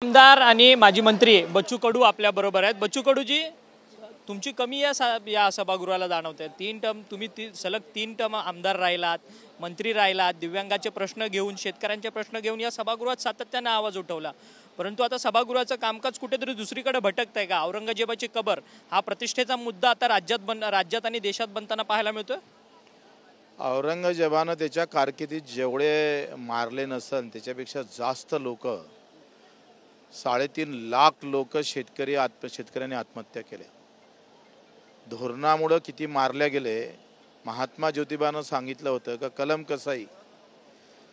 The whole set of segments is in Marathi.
आमदार आणि माजी मंत्री बच्चू कडू आपल्या बरोबर आहेत। बच्चू कडूजी, तुमची कमी या सभागृहाला जाणवते। 3 टर्म तुम्ही सलग 3 टर्म आमदार राहिलात, मंत्री राहिलात, दिव्यांगाचे प्रश्न घेऊन, शेतकऱ्यांचे प्रश्न घेऊन या सभागृहात सातत्याने आवाज उठवला। परंतु आता सभागृहाचं कामकाज कुठेतरी दुसरीकडे भटकतंय का? औरंगजेबाची कबर हा प्रतिष्ठेचा मुद्दा आता राज्यात आणि देशात बनताना पाहायला मिळतोय। औरंगजेबानं त्याच्या कारकिर्दीत जेवढे मारले नसन त्याच्यापेक्षा जास्त लोक 3.5 लाख लोक शेतकऱ्यांनी आत्महत्या केल्या। धोरणामुळे किती मारले गेले। महात्मा ज्योतिबानं सांगितलं होतं का कलम कसाई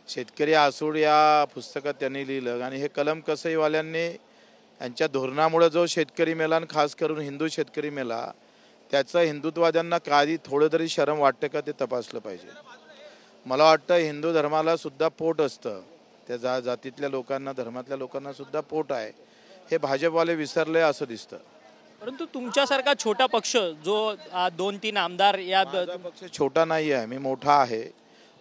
शेतकरी आसूड या पुस्तकात त्यांनी लिहिलं। आणि हे कलम कसाईवाल्यांनी यांच्या धोरणामुळे जो शेतकरी मेला आणि खास करून हिंदू शेतकरी मेला त्याचं हिंदुत्ववाद्यांना कधी थोडं तरी शरम वाटतं का ते तपासलं पाहिजे। मला वाटतं हिंदू धर्माला सुद्धा पोट असतं, त्या जातीतल्या लोकांना धर्मातल्या लोकांना सुद्धा पोट आहे, हे भाजपवाले विसरले असं दिसतं। परंतु तुमच्यासारखा छोटा पक्ष जो 2-3 आमदार या पक्ष छोटा नाही आहे, मी मोठा आहे।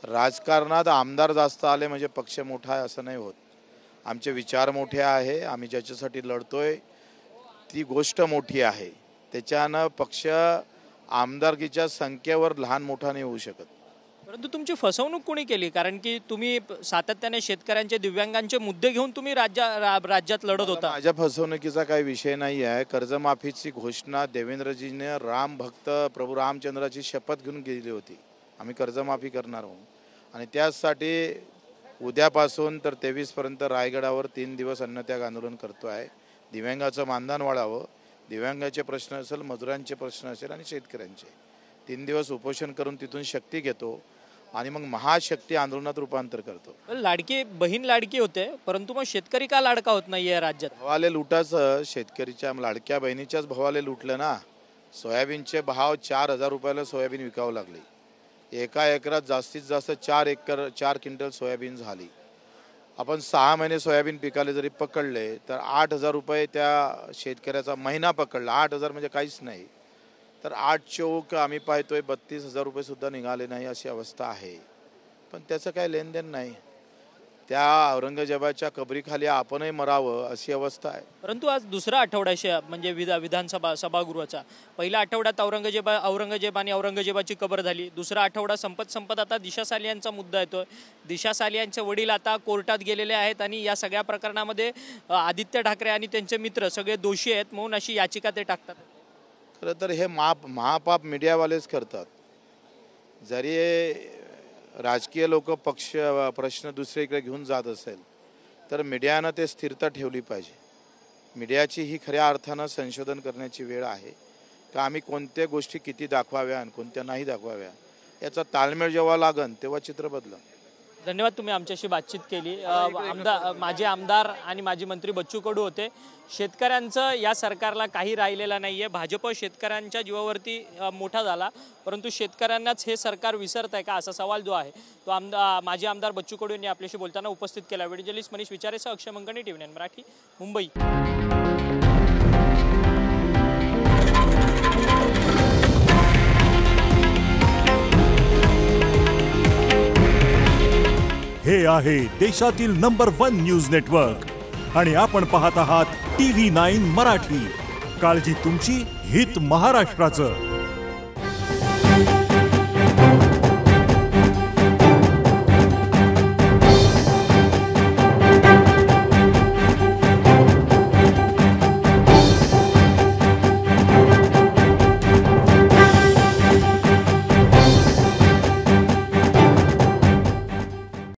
राजकारणात आमदार जास्त आले म्हणजे पक्ष मोठा आहे असं नाही होत। आमचे विचार मोठे आहे, आम्ही ज्याच्यासाठी लढतोय ती गोष्ट मोठी आहे। त्याच्यानं पक्ष आमदारकीच्या संख्येवर लहान मोठा नाही होऊ शकत। परंतु तुमची फसवणूक कोणी केली? कारण की तुम्ही सातत्याने शेतकऱ्यांचे दिव्यांगांचे मुद्दे घेऊन तुम्ही राज्यात लढत होता। माझ्या फसवणुकीचा काही विषय नाही आहे। कर्जमाफीची घोषणा देवेंद्रजीने राम भक्त प्रभू रामचंद्राची शपथ घेऊन केली होती, आम्ही कर्जमाफी करणार आहोत। आणि त्यासाठी उद्यापासून तर 23 पर्यंत रायगडावर 3 दिवस अन्नत्याग आंदोलन करतो आहे। दिव्यांगाचं मानधन वाढावं, दिव्यांगाचे प्रश्न असेल, मजुरांचे प्रश्न असेल आणि शेतकऱ्यांचे 3 दिवस उपोषण करून तिथून शक्ती घेतो आणि मग महाशक्ती आंदोलनात रूपांतर करतो। लाडकी बहीण लाडकी होते, परंतु मग शेतकरी का लाडका होत नाहीये राज्यात? भावाले लुटाचं, शेतकरीच्या लाडक्या बहिणीच्याच भावाले लुटलं ना। सोयाबीनचे भाव 4,000 रुपयाला सोयाबीन विकावं लागली। एका एकरात जास्तीत जास्त 4 क्विंटल सोयाबीन झाली। आपण 6 महिने सोयाबीन पिकाले जरी पकडले तर 8,000 रुपये त्या शेतकऱ्याचा महिना पकडला। 8,000 म्हणजे काहीच नाही, तर 8 चौक आम्ही पाहतोय 32,000 रुपये सुद्धा निघाले नाही अशी अवस्था आहे। पण त्याचं काही लेनदेन नाही। त्या औरंगजेबाच्या कबरीखाली आपणही मरावं अशी अवस्था आहे। परंतु आज दुसरा आठवडा म्हणजे विधानसभा सभागृहाचा पहिल्या आठवड्यात औरंगजेब आणि औरंगजेबाची कबर झाली। दुसरा आठवडा संपत आता दिशा सालियांचा मुद्दा येतोय। दिशा सालियांचे वडील आता कोर्टात गेलेले आहेत आणि या सगळ्या प्रकरणामध्ये आदित्य ठाकरे आणि त्यांचे मित्र सगळे दोषी आहेत म्हणून अशी याचिका ते टाकतात। खरं तर हे महापाप मीडियावालेच करतात। जरी राजकीय लोक प्रश्न दुसरीकडे घेऊन जात असेल तर मीडियानं ते स्थिरता ठेवली पाहिजे। मीडियाची ही खऱ्या अर्थानं संशोधन करण्याची वेळ आहे का आम्ही कोणत्या गोष्टी किती दाखवाव्या आणि कोणत्या नाही दाखवाव्या याचा ताळमेळ जेव्हा लागन तेव्हा चित्र बदलं। धन्यवाद, तुम्ही आमच्याशी बातचीत केली। माजी आमदार आणि माजी मंत्री बच्चू कडू होते। शेतकऱ्यांचं या सरकारला काही राहिलेलं नाहीये। भाजप शेतकऱ्यांच्या जीवावरती मोठा झाला, परंतु शेतकऱ्यांनाच हे सरकार विसरत आहे का असा सवाल जो आहे तो माजी आमदार बच्चू कडू यांनी आपल्याशी बोलताना उपस्थित केला। व्हिडिओ जर्नलिस्ट मनीष विचारेसह अक्षय मंगणी, TV9 मराठी, मुंबई। हे आहे देशातील नंबर 1 न्यूज नेटवर्क आणि आपण पाहत आहात TV9 मराठी। काळजी तुमची, हित महाराष्ट्राचं।